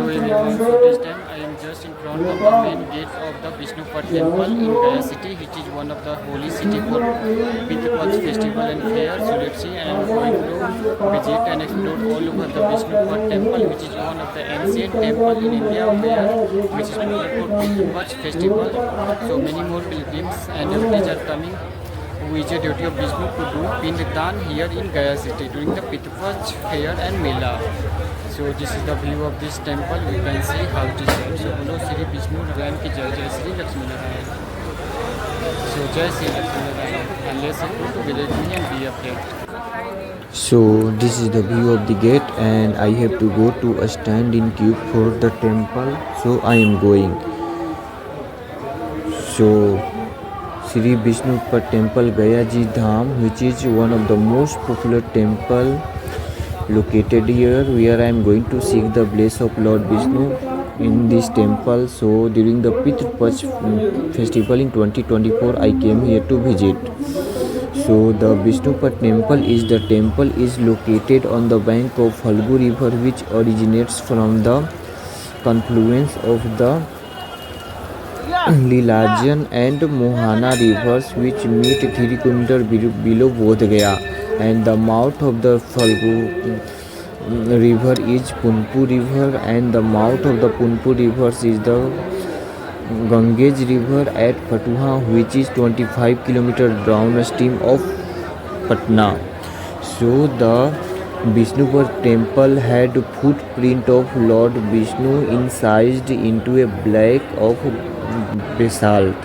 Hello everyone, so this time I am just in front of the main gate of the Vishnupad temple in Gaya city, which is one of the holy city for Pitru festival and fair. So let's see, I am going to visit and explore all over the Vishnupad temple, which is one of the ancient temple in India where which is popular for Pitru festival. So many more pilgrims and devotees are coming, who is a duty of Vishnu to do Pinddan here in Gaya city during the Pitru fair and Mela. So this is the view of this temple. We can see how it is. So Bolo Shri Vishnu Narayan ki Jai, Jai Shri Lakshmi Narayan. So Jai Shri Lakshmi Narayan. And let's go to village me and be update. So this is the view of the gate, and I have to go to a stand in queue for the temple. So I am going. So Sri Vishnupad Temple, Gaya Ji Dham, which is one of the most popular temple located here, where I am going to seek the bliss of Lord Vishnu in this temple. So during the Pitru festival in 2024, I came here to visit. So the Vishnupad temple is located on the bank of Phalgu river, which originates from the confluence of the Lilajan and Mohana rivers, which meet 3 km below Bodh Gaya, and the mouth of the Phalgu river is Punpu river, and the mouth of the Punpu river is the Ganges river at Patuha, which is 25 km downstream of Patna. So the Vishnupad temple had footprint of Lord Vishnu incised into a block of basalt.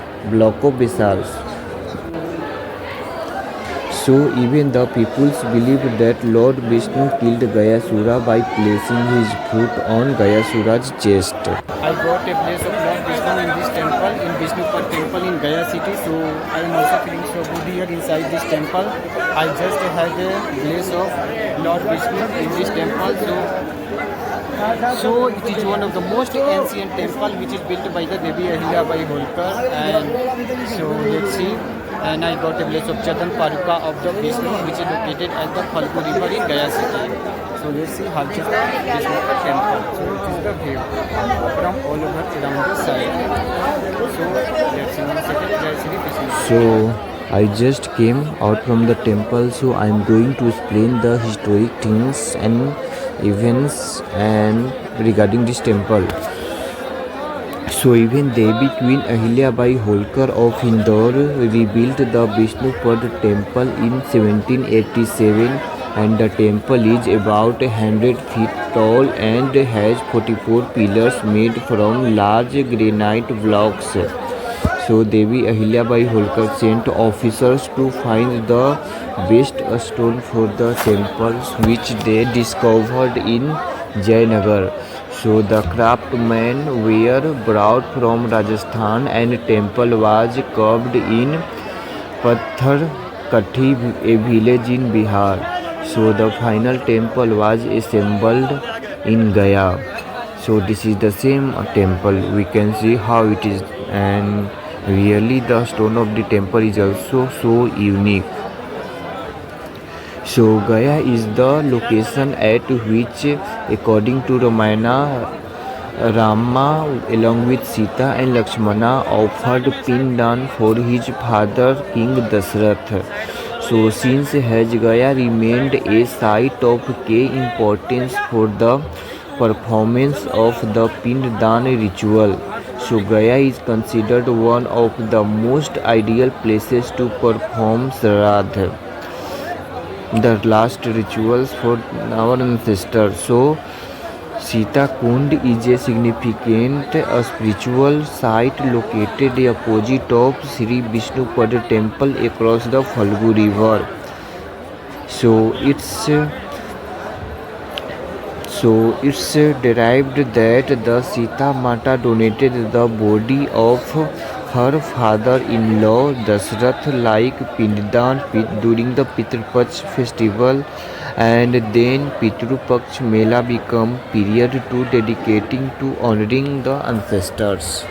So even the peoples believe that Lord Vishnu killed Gayasura by placing his foot on Gayasura's chest. I got a place of Lord Vishnu in this temple, in Vishnupad temple in Gaya city. So I am also feeling so good here inside this temple. I just had a place of Lord Vishnu in this temple. So it is one of the most ancient temple which is built by the Devi Ahilyabai Holkar, and so let's see. And I got a place of Chadan Paruka of the Vishnu, which is located at the Phalgu river in Gaya city. So let's see how it is the Vishnupad temple. So it is the view from all over around the side. So let's see one second. Jai Shri Vishnu. So I just came out from the temple, so I am going to explain the historic things and events and regarding this temple. So even Devi Queen Ahilyabai Holkar of Indore rebuilt the Vishnupad temple in 1787, and the temple is about 100 feet tall and has 44 pillars made from large granite blocks. So Devi Ahilyabai Holkar sent officers to find the best stone for the temples, which they discovered in Jayanagar. So the craftsmen were brought from Rajasthan, and temple was carved in Patthar Kathi, a village in Bihar. So the final temple was assembled in Gaya. So this is the same temple. We can see how it is, and really the stone of the temple is also so unique. So Gaya is the location at which, according to Ramayana, Rama along with Sita and Lakshmana offered Pindan for his father King Dasrath. So since has Gaya remained a site of key importance for the performance of the Pindan ritual, so Gaya is considered one of the most ideal places to perform Shraddha, the last rituals for our ancestors. So Sita Kund is a significant spiritual site located opposite of Sri Vishnupad temple across the Phalgu river. So it's derived that the Sita Mata donated the body of her father-in-law Dasrath like Pindan during the Pitru festival, and then Pitru Mela become period to dedicating to honoring the ancestors.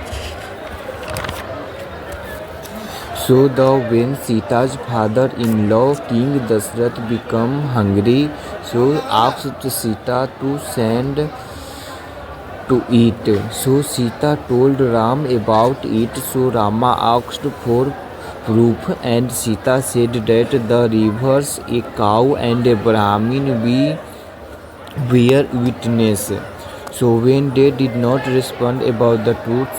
So when Sita's father-in-law King Dasrath become hungry, so asked Sita to send to eat. So Sita told Ram about it. So Rama asked for proof, and Sita said that the rivers, a cow, and a Brahmin bear witness. So when they did not respond about the truth,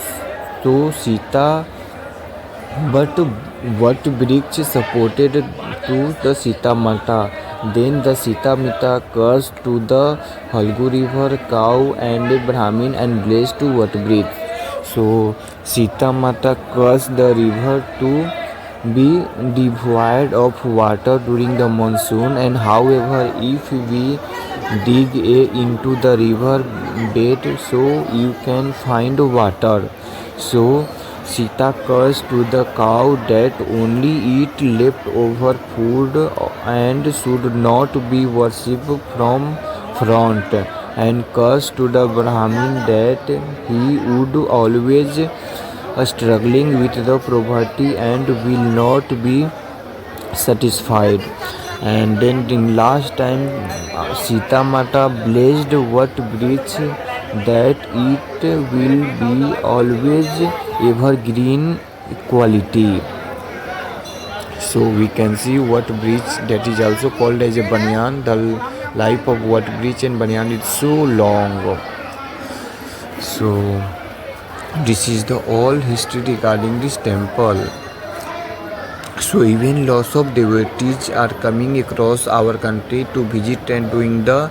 so Sita, but what Briksh supported to the Sita Mata. Then the Sita Mata cursed to the Halgu river, cow, and Brahmin, and blessed to what Briksh. So Sita Mata cursed the river to be devoid of water during the monsoon, and however, if we dig into the river bed, so you can find water. So Sita cursed to the cow that only eat leftover food and should not be worshipped from front, and cursed to the Brahmin that he would always struggling with the poverty and will not be satisfied. And then the last time Sita Mata blessed what Briksh that it will be always evergreen quality. So we can see what Briksh, that is also called as a banyan. The life of what Briksh and banyan is so long. So this is the all history regarding this temple. So even lots of devotees are coming across our country to visit and doing the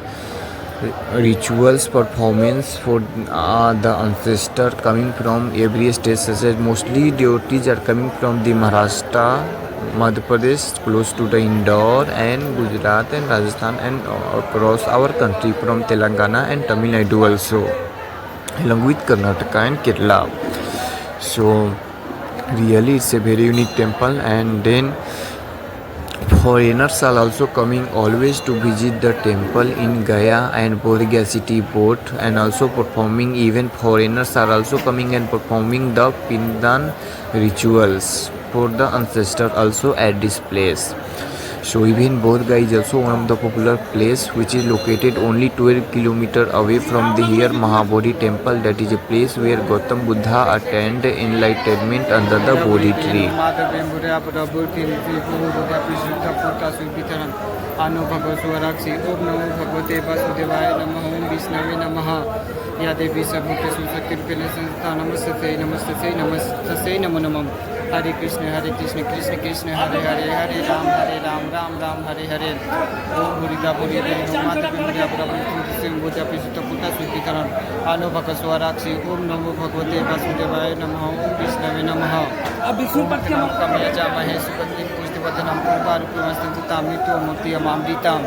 rituals performance for the ancestor coming from every state, such as mostly devotees are coming from the Maharashtra, Madhya Pradesh, close to the Indore, and Gujarat and Rajasthan, and across our country from Telangana and Tamil Nadu also, along with Karnataka and Kerala. So really it's a very unique temple. And then foreigners are also coming always to visit the temple in Gaya and Bodh Gaya city both, and also performing, even foreigners are also coming and performing the Pindan rituals for the ancestor also at this place. So even Bodh Gaya is also one of the popular place which is located only 12 km away from the here Mahabodhi temple. That is a place where Gautam Buddha attained enlightenment under the Bodhi tree. आनो भगवस्वराक्षी ओम नमो भगवते वासुदेवाय नमः ओम विष्णवे नमः या देवी सबूत सुशक्तिरूपिणे संस्था नमस्ते नमस्ते नमस्ते नमो नमः हरे कृष्ण कृष्ण कृष्ण हरे हरे हरे राम राम राम हरे हरे ओम भूरिदा भूरिदे माता पिता प्रभु सिंह बुद्धा पिसुत पुता सुखीकरण आनो भगवस्वराक्षी ओम नमो भगवते वासुदेवाय नमः ओम विष्णवे नमः अब विष्णु पद के कमया जामहे सुगंधि पुष्टिवर्धनम पूर्वारूपमस्तुतां नित्योमुक्ति अमामृताम्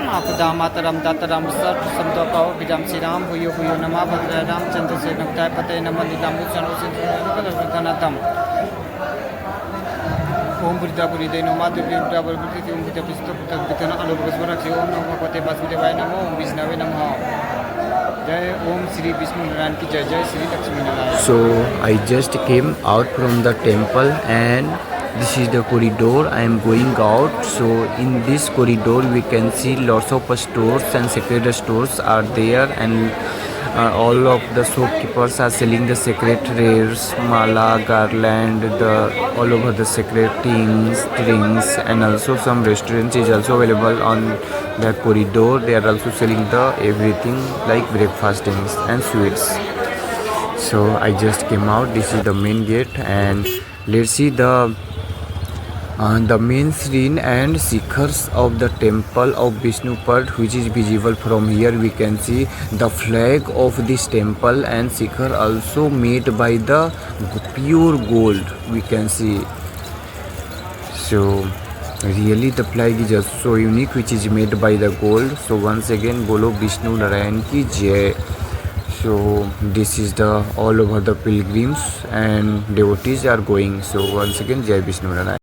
आपदा मातरम दातरम सर्व संतोपो विदम श्री राम भूयो भूयो नमः भद्र रामचंद्र से नमताय पते नमः निदामु सनोसिद्धनतम ओम बुद्धापुरी देनो माधुर्य बुद्धापुरी ओम बुद्ध पिष्ट पुत्र वितन अनुभवस्वराक्षी ओम नमो भगवते वासुदेवाय नमः ओम विष्णवे नमः जय ओम श्री विष्णु नारायण की जय जय Shri Lakshmi Narayan. So I just came out from the temple, and this is the corridor I am going out. So in this corridor we can see lots of stores and sacred stores are there, and all of the shopkeepers are selling the sacred rares, mala, garland, all over the sacred things, drinks, and also some restaurants is also available on the corridor. They are also selling the everything like breakfastings and sweets. So I just came out. This is the main gate, and let's see the main shrine and shikhars of the temple of Vishnupad, which is visible from here. We can see the flag of this temple and shikhar also made by the pure gold, we can see. So really the flag is just so unique, which is made by the gold. So once again bolo Vishnu Narayan ki jai. So this is the all over the pilgrims and devotees are going. So once again Jai Vishnu Narayan.